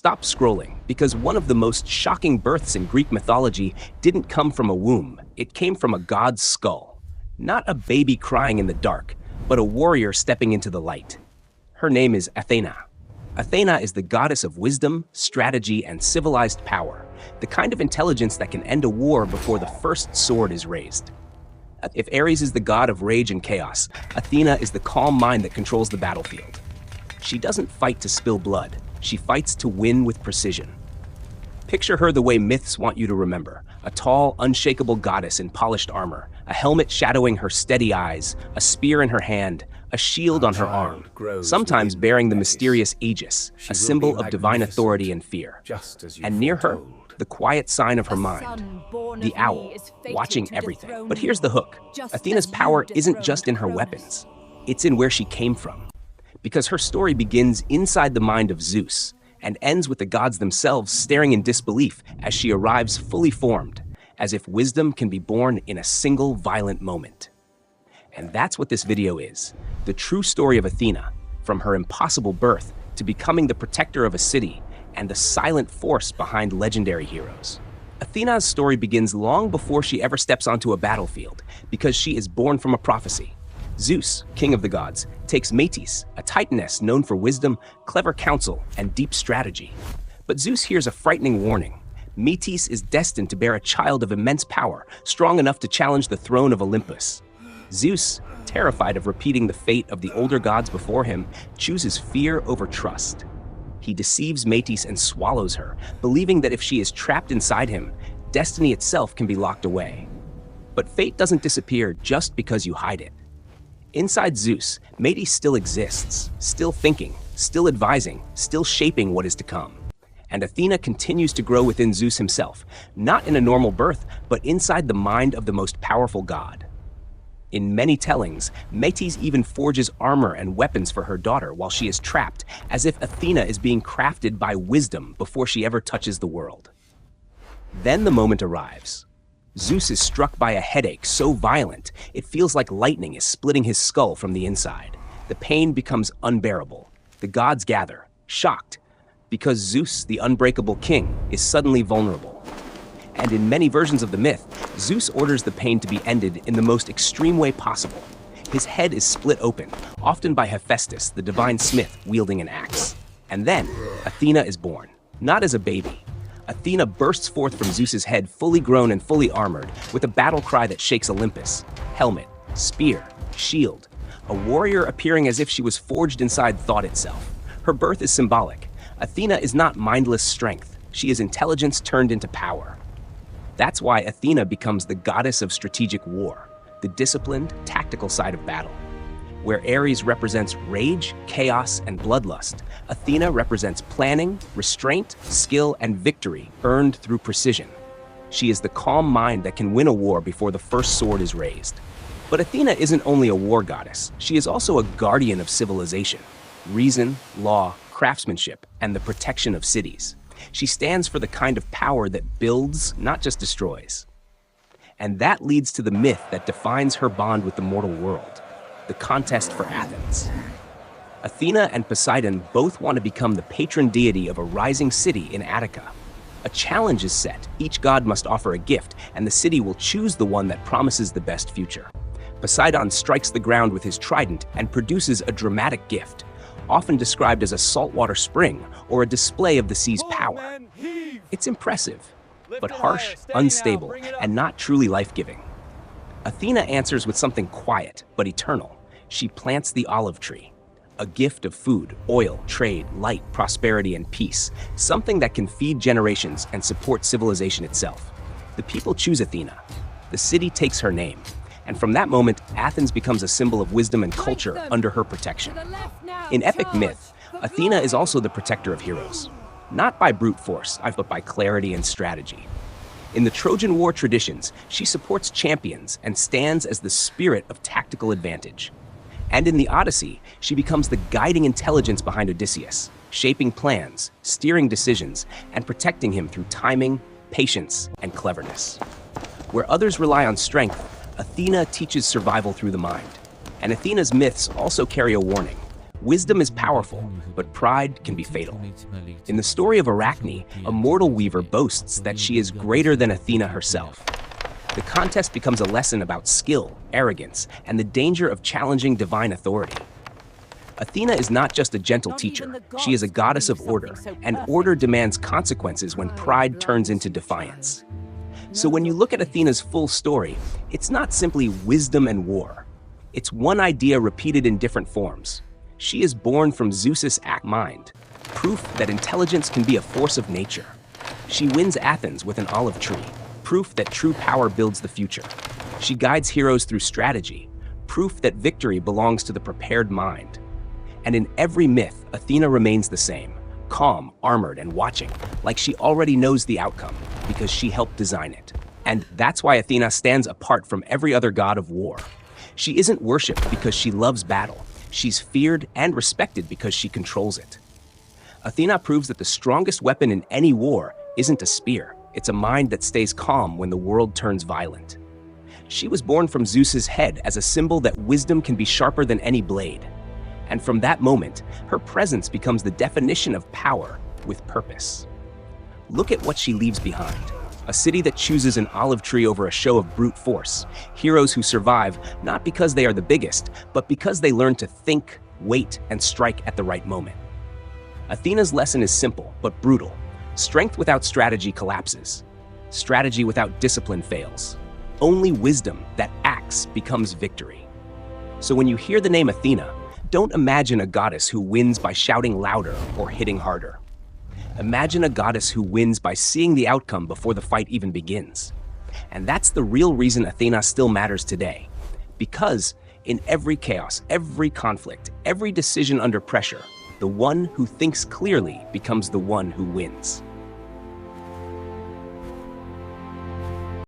stop scrolling, because one of the most shocking births in Greek mythology didn't come from a womb, it came from a god's skull. Not a baby crying in the dark, but a warrior stepping into the light. Her name is Athena. Athena is the goddess of wisdom, strategy, and civilized power, the kind of intelligence that can end a war before the first sword is raised. If Ares is the god of rage and chaos, Athena is the calm mind that controls the battlefield. She doesn't fight to spill blood, she fights to win with precision. Picture her the way myths want you to remember, a tall, unshakable goddess in polished armor, a helmet shadowing her steady eyes, a spear in her hand, a shield on her arm, sometimes bearing the mysterious aegis, a symbol of divine authority and fear. And near her, the quiet sign of her mind, the owl, watching everything. But here's the hook. Athena's power isn't just in her weapons. It's in where she came from. Because her story begins inside the mind of Zeus and ends with the gods themselves staring in disbelief as she arrives fully formed, as if wisdom can be born in a single violent moment. And that's what this video is, the true story of Athena, from her impossible birth to becoming the protector of a city and the silent force behind legendary heroes. Athena's story begins long before she ever steps onto a battlefield, because she is born from a prophecy. Zeus, king of the gods, takes Metis, a titaness known for wisdom, clever counsel, and deep strategy. But Zeus hears a frightening warning. Metis is destined to bear a child of immense power, strong enough to challenge the throne of Olympus. Zeus, terrified of repeating the fate of the older gods before him, chooses fear over trust. He deceives Metis and swallows her, believing that if she is trapped inside him, destiny itself can be locked away. But fate doesn't disappear just because you hide it. Inside Zeus, Metis still exists, still thinking, still advising, still shaping what is to come. And Athena continues to grow within Zeus himself, not in a normal birth, but inside the mind of the most powerful god. In many tellings, Metis even forges armor and weapons for her daughter while she is trapped, as if Athena is being crafted by wisdom before she ever touches the world. Then the moment arrives. Zeus is struck by a headache so violent, it feels like lightning is splitting his skull from the inside. The pain becomes unbearable. The gods gather, shocked, because Zeus, the unbreakable king, is suddenly vulnerable. And in many versions of the myth, Zeus orders the pain to be ended in the most extreme way possible. His head is split open, often by Hephaestus, the divine smith, wielding an axe. And then, Athena is born, not as a baby. Athena bursts forth from Zeus's head fully grown and fully armored, with a battle cry that shakes Olympus. Helmet, spear, shield. A warrior appearing as if she was forged inside thought itself. Her birth is symbolic. Athena is not mindless strength. She is intelligence turned into power. That's why Athena becomes the goddess of strategic war, the disciplined, tactical side of battle. Where Ares represents rage, chaos, and bloodlust, Athena represents planning, restraint, skill, and victory earned through precision. She is the calm mind that can win a war before the first sword is raised. But Athena isn't only a war goddess, she is also a guardian of civilization, reason, law, craftsmanship, and the protection of cities. She stands for the kind of power that builds, not just destroys. And that leads to the myth that defines her bond with the mortal world, the contest for Athens. Athena and Poseidon both want to become the patron deity of a rising city in Attica. A challenge is set. Each god must offer a gift, and the city will choose the one that promises the best future. Poseidon strikes the ground with his trident and produces a dramatic gift, often described as a saltwater spring or a display of the sea's power. It's impressive, but harsh, unstable, and not truly life-giving. Athena answers with something quiet but eternal. She plants the olive tree, a gift of food, oil, trade, light, prosperity, and peace, something that can feed generations and support civilization itself. The people choose Athena. The city takes her name. And from that moment, Athens becomes a symbol of wisdom and culture under her protection. In epic myth, Athena is also the protector of heroes, not by brute force, but by clarity and strategy. In the Trojan War traditions, she supports champions and stands as the spirit of tactical advantage. And in the Odyssey, she becomes the guiding intelligence behind Odysseus, shaping plans, steering decisions, and protecting him through timing, patience, and cleverness. Where others rely on strength, Athena teaches survival through the mind. And Athena's myths also carry a warning. Wisdom is powerful, but pride can be fatal. In the story of Arachne, a mortal weaver boasts that she is greater than Athena herself. The contest becomes a lesson about skill, arrogance, and the danger of challenging divine authority. Athena is not just a gentle teacher, she is a goddess of order, and order demands consequences when pride turns into defiance. So when you look at Athena's full story, it's not simply wisdom and war. It's one idea repeated in different forms. She is born from Zeus's mind, proof that intelligence can be a force of nature. She wins Athens with an olive tree, proof that true power builds the future. She guides heroes through strategy, proof that victory belongs to the prepared mind. And in every myth, Athena remains the same, calm, armored, and watching, like she already knows the outcome, because she helped design it. And that's why Athena stands apart from every other god of war. She isn't worshipped because she loves battle. She's feared and respected because she controls it. Athena proves that the strongest weapon in any war isn't a spear. It's a mind that stays calm when the world turns violent. She was born from Zeus's head as a symbol that wisdom can be sharper than any blade. And from that moment, her presence becomes the definition of power with purpose. Look at what she leaves behind. A city that chooses an olive tree over a show of brute force. Heroes who survive not because they are the biggest, but because they learn to think, wait, and strike at the right moment. Athena's lesson is simple, but brutal. Strength without strategy collapses. Strategy without discipline fails. Only wisdom that acts becomes victory. So when you hear the name Athena, don't imagine a goddess who wins by shouting louder or hitting harder. Imagine a goddess who wins by seeing the outcome before the fight even begins. And that's the real reason Athena still matters today. Because in every chaos, every conflict, every decision under pressure, the one who thinks clearly becomes the one who wins.